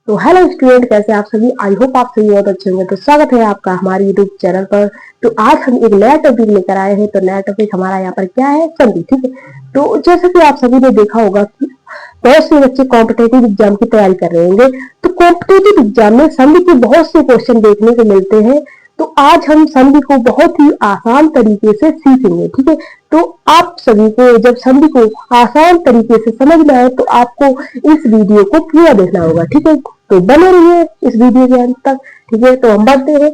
तो hello student, कैसे आप सभी। आई होप आप सभी बहुत अच्छे होंगे। तो स्वागत है आपका हमारे यूट्यूब चैनल पर। तो आज हम एक नया टॉपिक लेकर आए हैं। तो नया टॉपिक हमारा यहाँ पर क्या है, संधि। ठीक है, तो जैसे कि आप सभी ने देखा होगा कि बहुत से बच्चे कॉम्पिटेटिव एग्जाम की तैयारी कर रहे होंगे। तो कॉम्पिटेटिव एग्जाम में संधि के बहुत से क्वेश्चन देखने को मिलते हैं। तो आज हम संधि को बहुत ही आसान तरीके से सीखेंगे। ठीक है, तो आप सभी को जब संधि को आसान तरीके से समझ में आए तो आपको इस वीडियो को पूरा देखना होगा। ठीक है, तो बने रहिए इस वीडियो के अंत तक। ठीक है, तो हम बढ़ते हैं।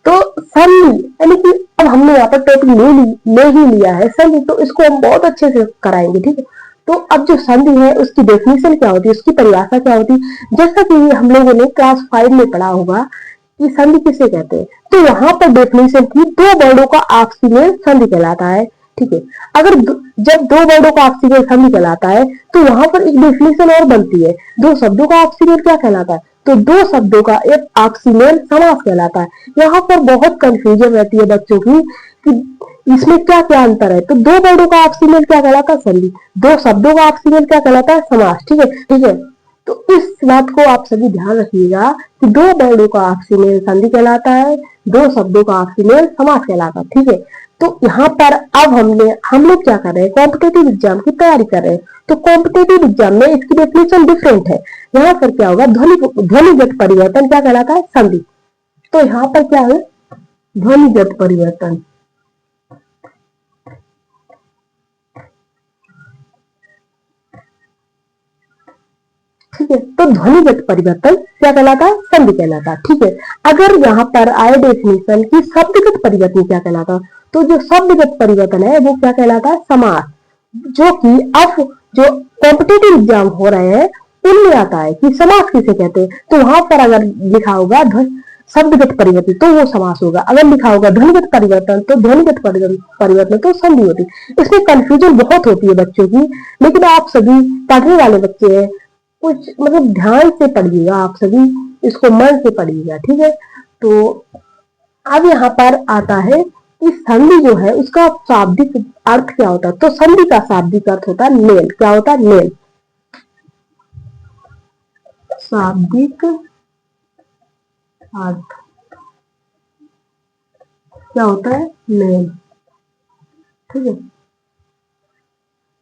तो संधि यानी कि अब हमने यहाँ पर टॉपिक ले ही लिया है संधि, तो इसको हम बहुत अच्छे से कराएंगे। ठीक है, तो अब जो संधि है उसकी डेफिनेशन क्या होती है, उसकी परिभाषा क्या होती है, जैसा कि हम लोगों ने क्लास 5 में पढ़ा होगा कि संधि किसे कहते हैं। तो यहाँ पर डेफिनेशन थी, दो वर्डों का आपसी मेल संधि कहलाता है। ठीक है, अगर जब दो वर्डों का आपसी मेल संधि कहलाता है तो वहां पर एक डेफिनेशन और बनती है, दो शब्दों का आपसी मेल क्या कहलाता है, तो दो शब्दों का एक आपसी मेल समास कहलाता है। यहाँ पर बहुत कंफ्यूजन रहती है बच्चों की कि इसमें क्या क्या अंतर है। तो दो वर्डों का आपसी मेल क्या कहलाता है, संधि। दो शब्दों का आपसी मेल क्या कहलाता है, समास। ठीक है, ठीक है, तो इस बात को आप सभी ध्यान रखिएगा कि दो वर्डों का आपसी मेल संधि कहलाता है, दो शब्दों का आपसी मेल समास कहलाता है। ठीक है, तो यहाँ पर अब हम लोग क्या कर रहे हैं, कॉम्पिटेटिव एग्जाम की तैयारी कर रहे हैं। तो कॉम्पिटेटिव एग्जाम में इसकी डेफिनेशन डिफरेंट है। यहाँ पर क्या होगा, ध्वनिगत परिवर्तन क्या कहलाता है, संधि। तो यहाँ पर क्या है, ध्वनिगत परिवर्तन। ठीक है, तो ध्वनिगत परिवर्तन क्या कहलाता है, संधि कहलाता है। ठीक है, अगर यहाँ पर आए डेफिनेशन की शब्दगत परिवर्तन क्या कहलाता, तो जो शब्दगत परिवर्तन है वो क्या कहलाता है, समास। जो कि अब जो कॉम्पिटेटिव एग्जाम हो रहे हैं उनमें आता है कि समास किसे कहते हैं। तो वहां पर अगर लिखा होगा शब्दगत परिवर्तन तो वो समास होगा, अगर लिखा होगा ध्वनिगत परिवर्तन तो ध्वनिगत परिवर्तन तो संधि होती। इसमें कंफ्यूजन बहुत होती है बच्चों की, लेकिन आप सभी पढ़ने वाले बच्चे हैं, कुछ मतलब ध्यान से पढ़िएगा, आप सभी इसको मन से पढ़िएगा। ठीक है, तो अब यहाँ पर आता है कि संधि जो है उसका शाब्दिक अर्थ क्या होता है। तो संधि का शाब्दिक अर्थ होता है मेल। क्या होता है, मेल। शाब्दिक अर्थ क्या होता है, मेल। ठीक है,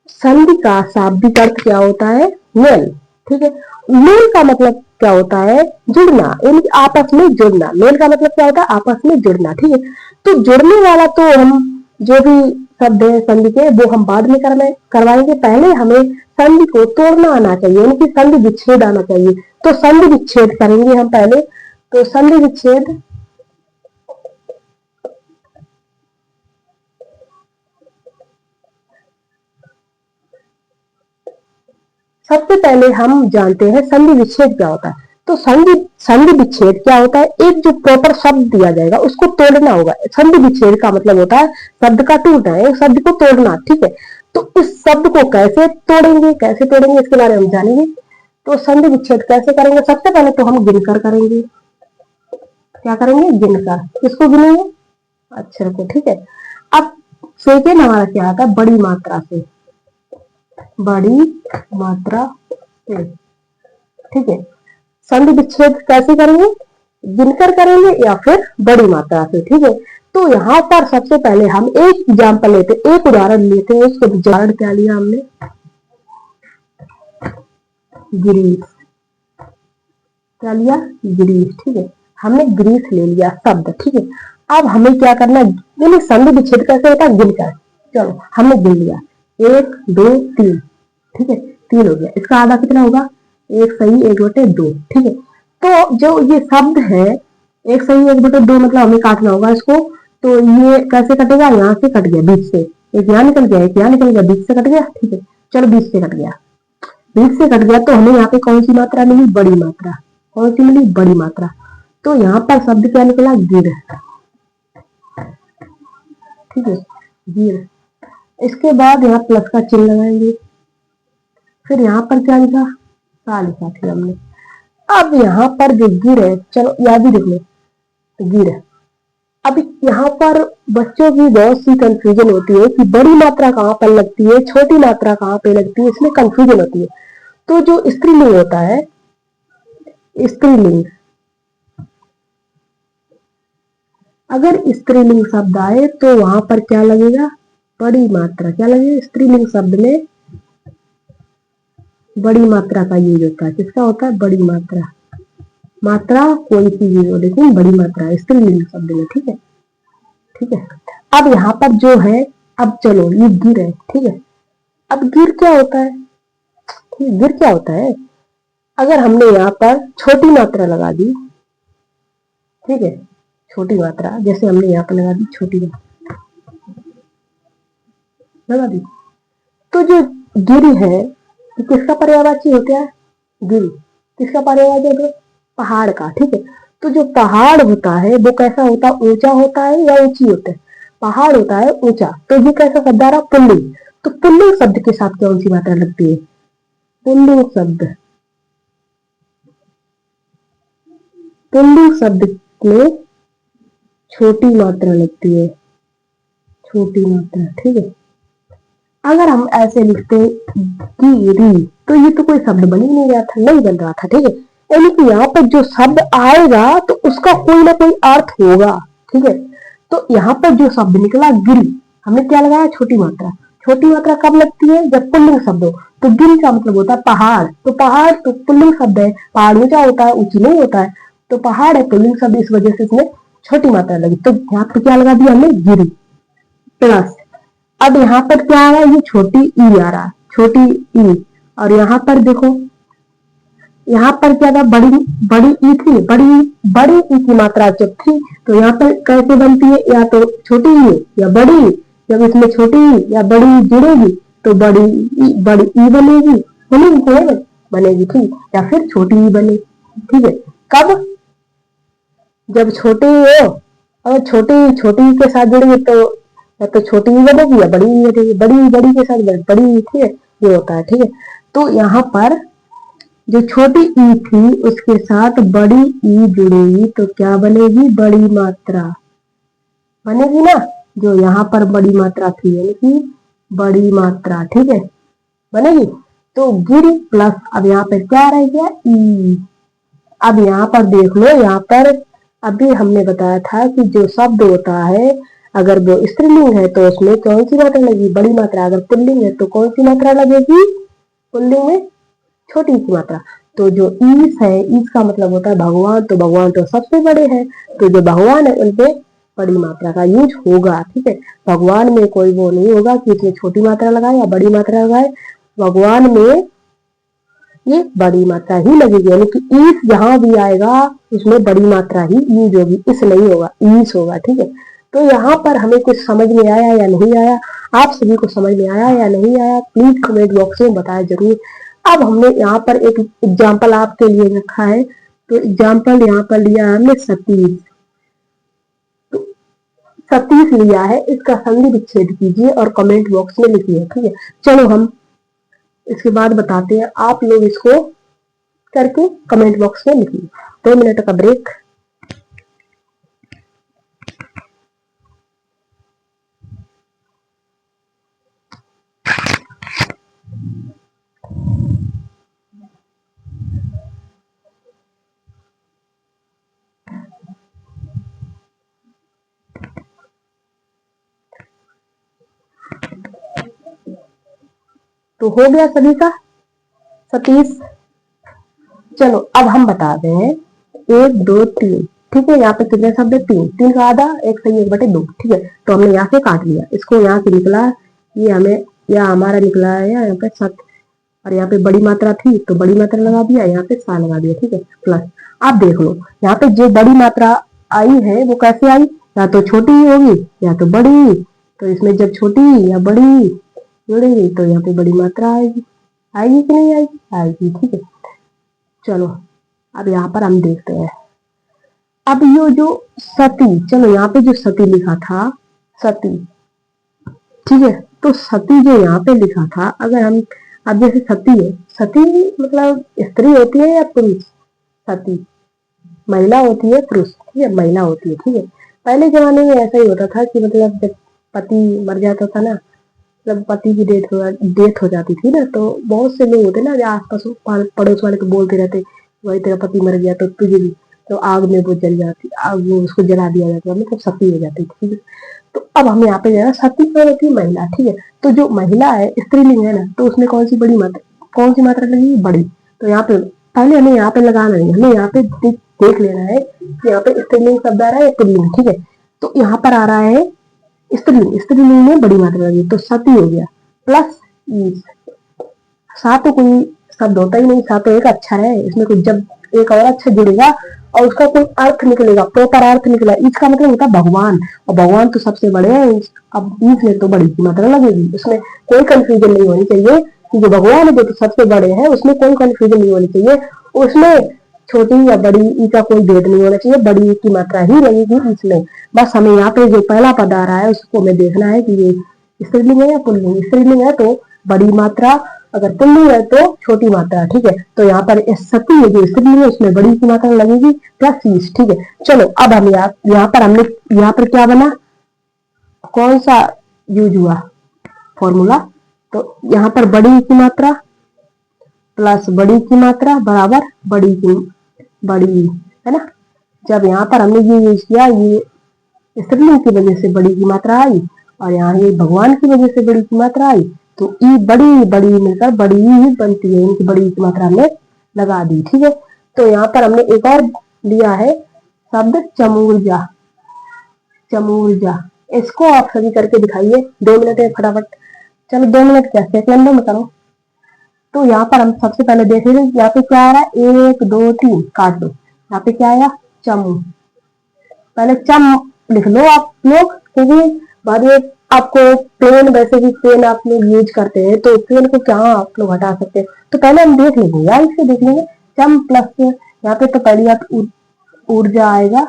संधि का शाब्दिक अर्थ क्या होता है, मेल। ठीक है, मेल का मतलब क्या होता है, जुड़ना, यानी आपस में जुड़ना। मेल का मतलब क्या होता है, आपस में जुड़ना। ठीक है, तो जुड़ने वाला तो हम जो भी शब्द है संधि के वो हम बाद में करवाएंगे। पहले हमें संधि को तोड़ना आना चाहिए, यानी कि संधि विच्छेद आना चाहिए। तो संधि विच्छेद करेंगे हम पहले। तो संधि विच्छेद सबसे पहले हम जानते हैं संधि विच्छेद क्या होता है। तो संधि विच्छेद क्या होता है, एक जो प्रॉपर शब्द दिया जाएगा उसको तोड़ना होगा। संधि विच्छेद का मतलब होता है शब्द का टूटना, एक शब्द को तोड़ना। ठीक है, तो इस शब्द को कैसे तोड़ेंगे इसके बारे में हम जानेंगे। तो संधि विच्छेद कैसे करेंगे, सबसे पहले तो हम गिनकर करेंगे। क्या करेंगे, गिनकर। किसको गिनेंगे, अक्षर को। ठीक है, अब सेकेंड हमारा क्या आता है, बड़ी मात्रा से, बड़ी मात्रा से। ठीक है, संधि विच्छेद कैसे करेंगे, गिनकर करेंगे या फिर बड़ी मात्रा से। ठीक है, तो यहाँ पर सबसे पहले हम एक एग्जाम्पल लेते, एक उदाहरण लेते हैं। उसको उदाहरण क्या लिया हमने, ग्रीस। क्या लिया, ग्रीस। ठीक है, हमने ग्रीस ले लिया शब्द। ठीक है, अब हमें क्या करना है, संधि विच्छेद कैसे होता है, गिनकर। चलो हमने गिन लिया, 1 2 3। ठीक है, 3 हो गया। इसका आधा कितना होगा, 1 सही 1/2। ठीक है, तो जो ये शब्द है 1 सही 1/2 मतलब हमें काटना होगा इसको। तो ये कैसे कटेगा, यहाँ से कट गया, बीच से एक यहाँ निकल गया, एक यहाँ निकल गया, बीच से कट गया। ठीक है, चलो बीच से कट गया, तो हमें यहाँ पे कौन सी मात्रा मिली, बड़ी मात्रा। कौन सी मिली, बड़ी मात्रा। तो यहाँ पर शब्द क्या निकला, गिर। ठीक है, गिर। इसके बाद यहाँ प्लस का चिन्ह लगाएंगे। फिर यहाँ पर क्या लिखा, सा लिखा थी हमने। अब यहाँ पर जो गिर है, चलो याद ही रख लो, गिर। अब यहाँ पर बच्चों की बहुत सी कंफ्यूजन होती है कि बड़ी मात्रा कहाँ पर लगती है, छोटी मात्रा कहाँ पे लगती है, इसमें कंफ्यूजन होती है। तो जो स्त्रीलिंग होता है, स्त्रीलिंग, अगर स्त्रीलिंग शब्द आए तो वहां पर क्या लगेगा, बड़ी मात्रा। क्या लगेगा, स्त्रीलिंग शब्द में बड़ी मात्रा का यूज होता है। किसका होता है, बड़ी मात्रा। मात्रा कोई सी यूज हो लेकिन बड़ी मात्रा स्त्रीलिंग शब्द में। ठीक है, ठीक है। अब यहाँ पर जो है, अब चलो ये गिर है, ठीक है। अब गिर क्या होता है, गिर क्या होता है, अगर हमने यहाँ पर छोटी मात्रा लगा दी, ठीक है, छोटी मात्रा, जैसे हमने यहाँ पर लगा दी छोटी मात्रा लगा दी, तो जो गिर है ये किसका पर्यायवाची होता है, गिर किसका पर्यायवाची होता है, पहाड़ का। ठीक है, तो जो पहाड़ होता है वो कैसा होता है, ऊंचा होता है या ऊंची होता है, पहाड़ होता है ऊंचा। तो ये कैसा शब्द आ रहा, पुल्लिंग। तो पुल्लिंग शब्द के साथ कौन सी मात्रा लगती है, पुल्लिंग शब्द, पुल्लिंग शब्द में छोटी मात्रा लगती है, छोटी मात्रा। ठीक है, अगर हम ऐसे लिखते गिरी तो ये तो कोई शब्द बन ही नहीं रहा था, नहीं बन रहा था। ठीक है, यानी कि यहाँ पर जो शब्द आएगा तो उसका कोई ना कोई अर्थ होगा। ठीक है, तो यहाँ पर जो शब्द निकला गिरी, हमने क्या लगाया, छोटी मात्रा। छोटी मात्रा कब लगती है, जब पुल्लिंग शब्द हो। तो गिरी का मतलब होता है पहाड़, तो पहाड़ तो पुल्लिंग शब्द है, पहाड़ ऊंचा होता है, ऊंची नहीं होता है, तो पहाड़ है पुल्लिंग शब्द, इस वजह से इसमें छोटी मात्रा लगी। तो यहाँ पर क्या लगा दिया हमने, गिरी प्लस। अब यहाँ पर क्या आ रहा है, ये छोटी ई आ रहा है, छोटी ई। और यहाँ पर देखो, यहाँ पर क्या था, बड़ी बड़ी ई थी, बड़ी ई की मात्रा जब थी तो यहाँ पर कैसे बनती है, या तो छोटी ई या बड़ी। जब इसमें छोटी ई या बड़ी ई जुड़ेगी तो बड़ी ई बनेगी, बनेगी ठीक, या फिर छोटी ई बनेगी। ठीक है, कब, जब छोटी ई हो, और छोटी ई के साथ जुड़ेगी तो या तो छोटी ई बनेगी या बड़ी ई बनेगी, बड़ी के साथ बड़ी। ठीक है, ये होता है। ठीक है, तो यहाँ पर जो छोटी ई थी उसके साथ बड़ी ई जुड़ेगी तो क्या बनेगी, बड़ी मात्रा बनेगी ना, जो यहाँ पर बड़ी मात्रा थी यानी कि बड़ी मात्रा। ठीक है, बनेगी। तो गिर प्लस, अब यहाँ पर क्या रह गया, ई। अब यहाँ पर देख लो, यहाँ पर अभी हमने बताया था कि जो शब्द होता है अगर वो स्त्रीलिंग है तो उसमें कौन सी मात्रा लगेगी, बड़ी मात्रा। अगर पुल्लिंग है तो कौन सी मात्रा लगेगी, पुल्लिंग में छोटी सी मात्रा। तो जो ईस है, ईस का मतलब होता है भगवान, तो भगवान तो सबसे बड़े हैं, तो जो भगवान है उनपे बड़ी मात्रा का यूज होगा। ठीक है, भगवान में कोई वो नहीं होगा कि इसमें छोटी मात्रा लगाए या बड़ी मात्रा लगाए, भगवान में ये बड़ी मात्रा ही लगेगी, यानी कि ईस जहां भी आएगा उसमें बड़ी मात्रा ही यूज होगी, इस नहीं होगा, ईस होगा। ठीक है, तो यहाँ पर हमें कुछ समझ में आया या नहीं आया, आप सभी को समझ में आया या नहीं आया, प्लीज कमेंट बॉक्स में बताया जरूर। अब हमने यहाँ पर एक एग्जाम्पल आपके लिए रखा है, तो एग्जाम्पल यहाँ पर लिया है हमने सतीश। तो सतीश लिया है, इसका संधि विच्छेद कीजिए और कमेंट बॉक्स में लिखिए। ठीक है, चलो हम इसके बाद बताते हैं, आप लोग इसको करके कमेंट बॉक्स में लिखिए। 2 मिनट का ब्रेक। तो हो गया सभी का सतीश। चलो अब हम बताते हैं 1 2 3। ठीक है, यहाँ पे कितने शब्द है, 3 का आधा, 1 सही 1/2। ठीक है, तो हमने यहाँ से काट लिया, इसको यहाँ से निकला, ये हमें या हमारा निकला है यहाँ पे 7, और यहाँ पे बड़ी मात्रा थी तो बड़ी मात्रा लगा दिया, यहाँ पे 7 लगा दिया। ठीक है, प्लस। आप देख लो यहाँ पे जो बड़ी मात्रा आई है वो कैसे आई, या तो छोटी होगी या तो बड़ी। तो इसमें जब छोटी या बड़ी जुड़ेगी तो यहाँ पे बड़ी मात्रा आएगी, आएगी कि नहीं आएगी, आएगी। ठीक है, चलो अब यहाँ पर हम देखते हैं। अब ये जो सती, चलो यहाँ पे जो सती लिखा था, सती, ठीक है, तो सती जो यहाँ पे लिखा था, अगर हम, अब जैसे सती है, सती मतलब स्त्री होती है या पुरुष, सती महिला होती है, पुरुष, ठीक है, महिला होती है। ठीक है, पहले जमाने में ऐसा ही होता था कि मतलब जब पति मर जाता था ना, मतलब पति की डेथ हो जाती थी ना, तो बहुत से लोग होते ना जो आसपास पड़ोस वाले को बोलते रहते वही तेरा पति मर गया तो तुझे भी, तो आग में वो जल जाती, आग वो उसको जला दिया जाता, मतलब सती हो जाती, ठीक है। तो अब हम यहाँ पे जो है ना, सती कौन होती है? महिला, ठीक है। तो जो महिला है स्त्रीलिंग है ना, तो उसमें कौन सी बड़ी मात्रा, कौन सी मात्रा लगेगी? बड़ी। तो यहाँ पे पहले हमें यहाँ पे लगाना नहीं, हमें यहाँ पे देख लेना है कि यहाँ पे स्त्रीलिंग शब्द आ रहा है या पुल्लिंग, ठीक है। तो यहाँ पर आ रहा है स्त्रीलिंग, स्त्रीलिंग में बड़ी मात्रा लगी तो सती हो गया, प्लस ईस। सा तो कोई शब्द होता ही नहीं, सा तो एक अक्षर है, इसमें कुछ जब एक और अक्षर जुड़ेगा और उसका कोई अर्थ निकलेगा, प्रॉपर अर्थ निकला, इसका मतलब होता है भगवान, और भगवान तो सबसे बड़े हैं। अब ईस में तो बड़ी की मात्रा लगेगी, उसमें कोई कंफ्यूजन नहीं होनी चाहिए कि जो भगवान है जो तो सबसे बड़े हैं, उसमें कोई कंफ्यूजन नहीं होनी चाहिए। उसमें छोटी या बड़ी ई का कोई भेद नहीं होना चाहिए, बड़ी ई की मात्रा ही लगेगी इसमें। बस हमें यहाँ पे जो पहला पद आ रहा है उसको हमें देखना है कि ये स्त्रीलिंग है या पुल्लिंग। स्त्रीलिंग है तो बड़ी मात्रा, अगर पुल्लिंग है तो छोटी मात्रा, ठीक है। तो यहाँ पर सती है जो स्त्रीलिंग है उसमें बड़ी की मात्रा लगेगी प्लस ईस, ठीक है। चलो अब हम यहाँ पर हमने यहाँ पर क्या बना, कौन सा यूज हुआ फॉर्मूला? तो यहाँ पर बड़ी की मात्रा प्लस बड़ी की मात्रा बराबर बड़ी, है ना। जब यहाँ पर हमने ये यूज किया, ये स्त्रीलिंग की वजह से बड़ी की मात्रा आई, और यहाँ ये भगवान की वजह से बड़ी की मात्रा आई, तो ई बड़ी बड़ी मिलकर बड़ी ही बनती है, इनकी बड़ी की मात्रा हमने लगा दी, ठीक है। तो यहाँ पर हमने एक और लिया है शब्द चमूर्जा। चमूर्जा, इसको आप सभी करके दिखाइए, 2 मिनट है फटाफट। चलो 2 मिनट क्या, सेकंडों में करो। तो यहाँ पर हम सबसे पहले देख रहे हैं यहाँ पे क्या आ रहा है, 1 2 3 काट दो। यहाँ पे क्या आया? चमू। पहले चम लिख लो आप लोग, क्योंकि बाद में आपको पेन, वैसे भी पेन आप लोग यूज करते हैं तो पेन को क्या आप लोग हटा सकते हैं, तो पहले हम देख लेंगे यार, इसे देख लेंगे। चम प्लस यहाँ पे तो पहली आप ऊर्जा आएगा।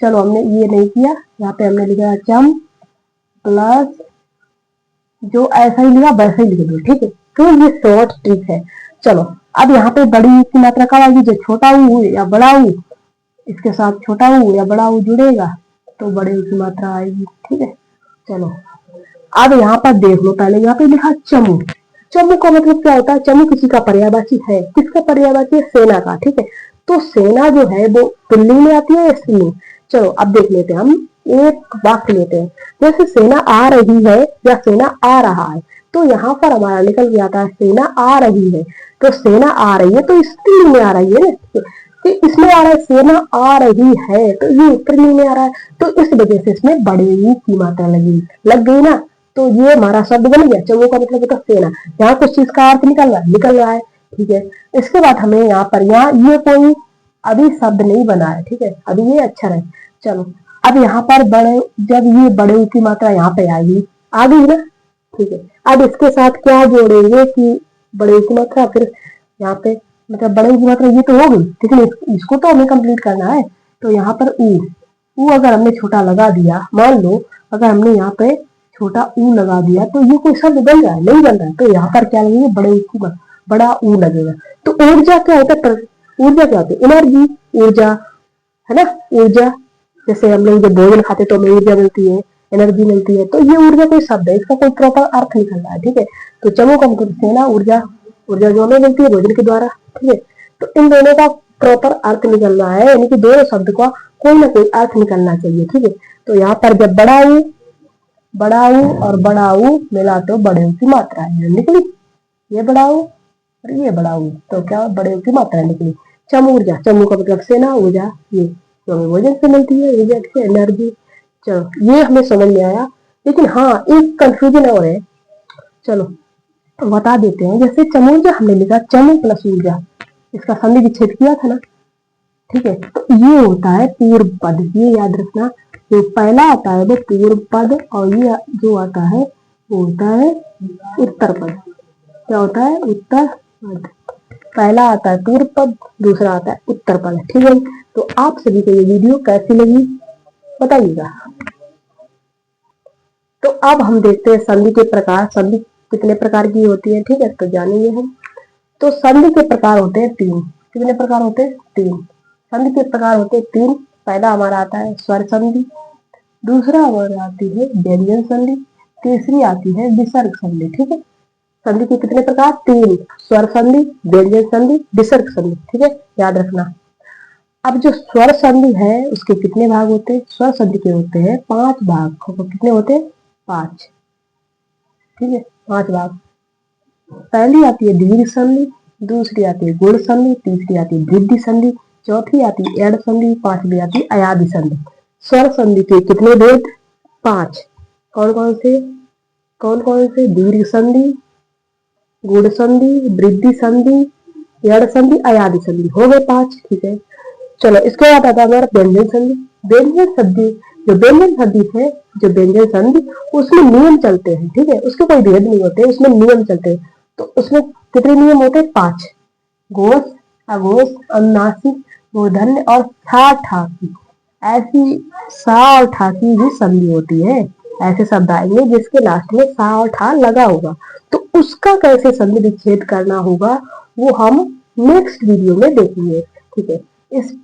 चलो हमने ये नहीं किया, यहाँ पे हमने लिखा चम प्लस, जो ऐसा ही लिखा वैसा ही लिख दो, ठीक है। तो ये शॉर्ट ट्रिक है। चलो अब यहाँ पे बड़ी की मात्रा कब आएगी? जो छोटा ऊ या बड़ा ऊ, इसके साथ छोटा ऊ या बड़ा ऊ जुड़ेगा तो बड़े ऊ की मात्रा आएगी, ठीक है। चलो अब यहाँ पर देख लो, पहले यहाँ पे लिखा चमू। चमू का मतलब क्या होता है? चमू किसी का पर्यायवाची है, किसका पर्यायवाची है? सेना का, ठीक है। तो सेना जो है वो पुल्लिंग में आती है या स्त्रीलिंग? चलो अब देख लेते हैं, हम एक वाक्य लेते हैं, जैसे सेना आ रही है या सेना आ रहा है, तो यहाँ पर हमारा निकल के आता है सेना आ रही है। तो सेना आ रही है तो स्त्रीलिंग में आ रही है ना, तो इसमें आ रहा है सेना आ रही है, तो ये स्त्रीलिंग में आ रहा है, तो इस वजह से इसमें बड़े ही की मात्रा लग गई ना। तो ये हमारा शब्द बन गया, चमू का मतलब होता सेना। यहाँ कुछ चीज का अर्थ निकल रहा है, ठीक है। इसके बाद हमें यहाँ पर ये कोई अभी शब्द नहीं बना है, ठीक है, अभी ये अक्षर है। चलो अब यहाँ पर बड़े, जब ये बड़े की मात्रा यहाँ पे आएगी, आ गई ना, ठीक है। अब इसके साथ क्या जोड़ेंगे कि बड़े की मात्रा, फिर यहाँ पे मतलब बड़े की मात्रा ये तो हो गई, लेकिन इसको तो हमें कंप्लीट करना है। तो यहाँ पर ऊ अगर हमने छोटा लगा दिया, मान लो अगर हमने यहाँ पे छोटा ऊ लगा दिया, तो ये कोई शब्द बन रहा है? नहीं बन रहा है। तो यहाँ पर क्या लगेगा? बड़े ऊ की बड़ा ऊ लगेगा। तो ऊर्जा क्या होता है? ऊर्जा क्या होती है? एनर्जी, ऊर्जा, है ना। ऊर्जा, जैसे हम लोग जब भोजन खाते तो हमें ऊर्जा मिलती है, एनर्जी मिलती है, तो ये ऊर्जा कोई शब्द है, इसका कोई प्रॉपर अर्थ निकल रहा है, ठीक है। तो चमू का मतलब सेना, ऊर्जा, ऊर्जा जो हमें मिलती है भोजन के द्वारा, ठीक है। तो इन दोनों का प्रॉपर अर्थ निकल रहा है, यानी कि दोनों शब्द का कोई ना कोई अर्थ निकलना चाहिए, ठीक है। तो यहाँ पर जब बड़ा ऊ और बड़ा ऊ मिला तो बड़े ऊ की मात्रा है निकली, ये बड़ा ऊ और ये बड़ा ऊ, तो क्या बड़े ऊ की मात्रा निकली। चम ऊर्जा, चमू का मतलब सेना, ऊर्जा ये जो हमें भोजन से मिलती है, ऊर्जा से एनर्जी। चलो ये हमें समझ में आया, लेकिन हाँ एक कंफ्यूजन और है, चलो बता देते हैं। जैसे चमूर्जा हमने लिखा चमू प्लस ऊर्जा, इसका संधि विच्छेद किया था ना, ठीक है। तो ये होता है पूर्व पद, ये याद रखना, जो पहला आता है वो पूर्व पद, और ये जो आता है वो होता है उत्तर पद। क्या होता है? उत्तर पद। पहला आता है पूर्व पद, दूसरा आता है उत्तर पद, ठीक है। तो आप सभी को ये वीडियो कैसी लगी बताइएगा। तो अब हम देखते हैं संधि के प्रकार, संधि कितने प्रकार की होती है, ठीक है, तो जानेंगे हम। तो संधि के प्रकार होते हैं 3। कितने प्रकार होते हैं? 3। संधि के प्रकार होते हैं 3। पहला हमारा आता है स्वर संधि, दूसरा हमारा आती है व्यंजन संधि, तीसरी आती है विसर्ग संधि, ठीक है। संधि के कितने प्रकार? 3, स्वर संधि, व्यंजन संधि, विसर्ग संधि। ठीक है, याद रखना। अब जो स्वर संधि है उसके कितने भाग होते हैं? स्वर संधि के होते हैं 5 भाग। कितने होते हैं? 5। ठीक है, 5 भाग। पहली आती है दीर्घ संधि, दूसरी आती है गुण संधि, तीसरी आती है वृद्धि संधि, चौथी आती है एड़ संधि, पांचवी आती है अयादि संधि। स्वर संधि के कितने भेद? 5। कौन कौन से? कौन कौन से? दीर्घ संधि, गुण संधि, वृद्धि संधि, एड़ संधि, अयादि संधि। हो गए 5। ठीक है, चलो इसके बाद आता है हमारा व्यंजन संधि। व्यंजन संधि, जो व्यंजन संधि है, जो व्यंजन संधि, उसमें नियम चलते हैं। ठीक है, उसके कोई भेद नहीं होते, उसमें नियम चलते हैं। तो उसमें कितने नियम होते हैं? 5। घोष, अघोष, अनुनासिक, मूर्धन्य और सा ठाकी। ऐसी सा और ठा की भी संधि होती है। ऐसे शब्द आएंगे जिसके लास्ट में सा और ठा लगा होगा, तो उसका कैसे संधि विच्छेद करना होगा वो हम नेक्स्ट वीडियो में देखेंगे। ठीक है,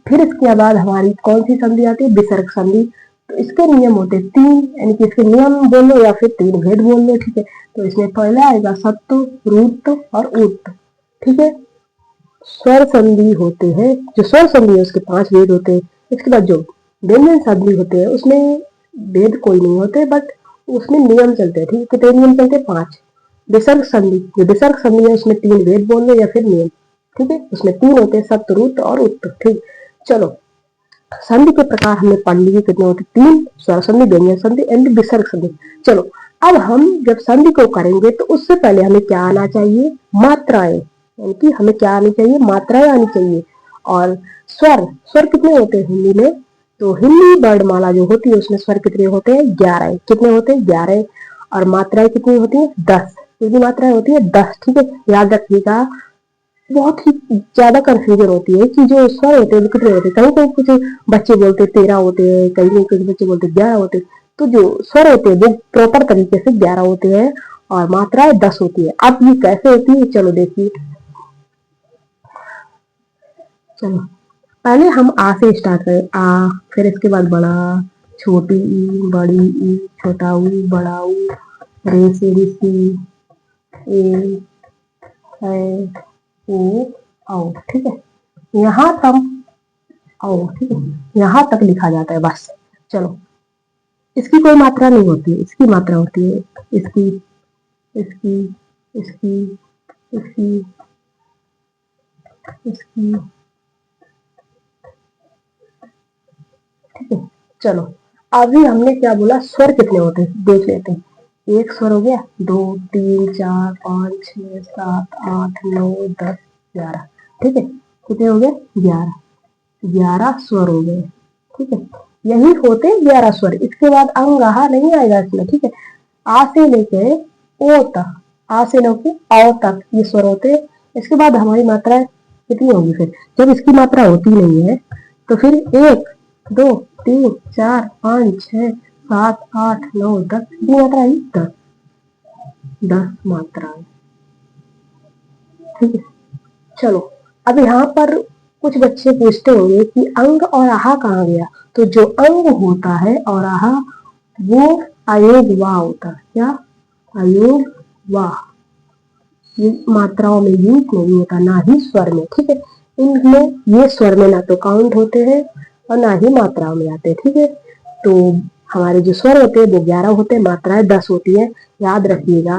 फिर इसके बाद हमारी कौन सी संधि आती है? विसर्ग संधि। तो इसके नियम होते 3, यानी कि इसके नियम बोल लो या फिर 3 भेद बोल लो। ठीक है, तो इसमें पहला आएगा सत्व, रुत्व और उत्त। ठीक है, स्वर संधि होते हैं, जो स्वर संधि है उसके 5 भेद होते हैं। इसके बाद जो व्यंजन संधि होते हैं उसमें भेद कोई नहीं होते, बट उसमें नियम चलते हैं। ठीक है, कितने नियम चलते हैं? 5। विसर्ग संधि, जो विसर्ग संधि है उसमें 3 भेद बोल लो या फिर नियम। ठीक है, उसमें 3 होते हैं, सत्व, रुत्व और उत्त। ठीक, चलो संधि के प्रकार हमने पढ़ लिए कितने होते? 3, स्वर संधि, व्यंजन संधि एंड विसर्ग संधि। चलो अब हम जब संधि को करेंगे तो उससे पहले हमें क्या आना चाहिए? मात्राएं, यानी कि हमें क्या आनी चाहिए? मात्राएं आनी चाहिए। और स्वर, स्वर कितने होते हैं हिंदी में? तो हिंदी वर्णमाला जो होती है उसमें स्वर कितने होते हैं? 11। कितने होते हैं? 11। और मात्राएं कितनी होती है? 10। कितनी मात्राएं होती है? 10। ठीक है, याद रखिएगा। बहुत ही ज्यादा कंफ्यूजन होती है कि जो स्वर होते हैं वो कितने होते हैं। कहीं कहीं कुछ बच्चे बोलते 13 होते हैं, कहीं कहीं कुछ बच्चे बोलते 11 होते हैं। तो जो स्वर होते हैं वो प्रॉपर तरीके से 11 होते हैं और मात्राएं 10 होती है। अब ये कैसे होती है? चलो देखिए। चलो पहले हम आ से स्टार्ट करें। आ, फिर इसके बाद बड़ा, छोटी ई, बड़ी ई, छोटा ऊ, बड़ा ऊ, रे से ऋषि, ए, है, ओ, औ। ठीक है, यहाँ तक औ। ठीक है, यहाँ तक लिखा जाता है बस। चलो इसकी कोई मात्रा नहीं होती है, इसकी मात्रा होती है। इसकी, इसकी, इसकी, इसकी, इसकी। ठीक है, चलो अभी हमने क्या बोला? स्वर कितने होते हैं देख लेते हैं। 1 स्वर हो गया, 2, 3, 4, 5, 6, 7, 8, 9, 10, 11। ठीक है, कितने हो गए? 11। 11 स्वर हो गए। ठीक है, यही होते 11 स्वर। इसके बाद अंग आहा नहीं आएगा इसमें। ठीक है, आ से लेके ओ तक, आ से लेके औ तक ये स्वर होते हैं। इसके बाद हमारी मात्रा कितनी होगी? फिर जब इसकी मात्रा होती नहीं है तो फिर 1, 2, 3, 4, 5, 6, 7, 8, 9, 10 कितनी मात्रा है? 10। 10 मात्राएं। ठीक है, चलो अब यहाँ पर कुछ बच्चे पूछते होंगे कि अंग और आहा कहाँ गया? तो जो अंग होता है और आहा वो अयोग वाह होता है। क्या? अयोग वाह। ये मात्राओं में यूज नहीं होता, ना ही स्वर में। ठीक है, इनमें ये स्वर में ना तो काउंट होते हैं और ना ही मात्राओं में आते हैं। ठीक है, तो हमारे जो स्वर होते हैं वो 11 होते हैं, मात्राएं 10 होती है, याद रखिएगा।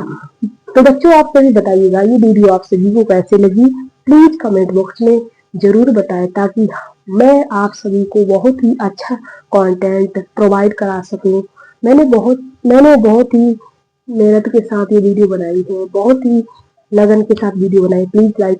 तो बच्चों आप सभी बताइएगा ये वीडियो आप सभी को कैसे लगी? प्लीज कमेंट बॉक्स में जरूर बताएं, ताकि मैं आप सभी को बहुत ही अच्छा कंटेंट प्रोवाइड करा सकूं। मैंने बहुत ही मेहनत के साथ ये वीडियो बनाई है, बहुत ही लगन के साथ वीडियो बनाई। Please like